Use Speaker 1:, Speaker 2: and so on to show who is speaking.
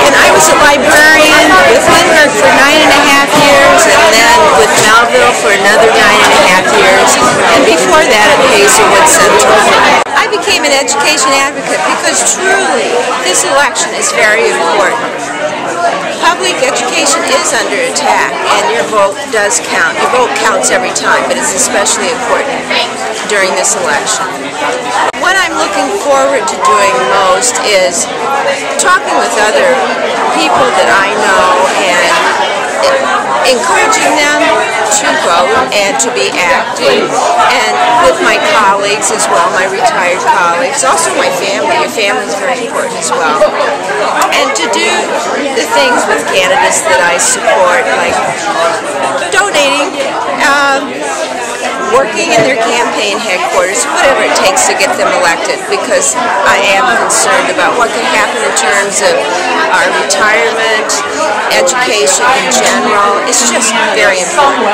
Speaker 1: And I was a librarian with Lindbergh for 9.5 years, and then with Melville for another 9.5 years, and before that at Hazelwood Central. I became an education advocate because truly this election is very important. Public education is under attack, and your vote does count. Your vote counts every time, but it's especially important during this election. What I'm looking forward to doing most is talking with other people that I know and encouraging them to vote and to be active, and with my colleagues as well, my retired colleagues, also my family. Your family is very important as well. And to do the things with candidates that I support, like donating, working in their campaign headquarters, whatever it takes to get them elected, because I am concerned about what can happen in terms of our retirement, education in general. It's just very important.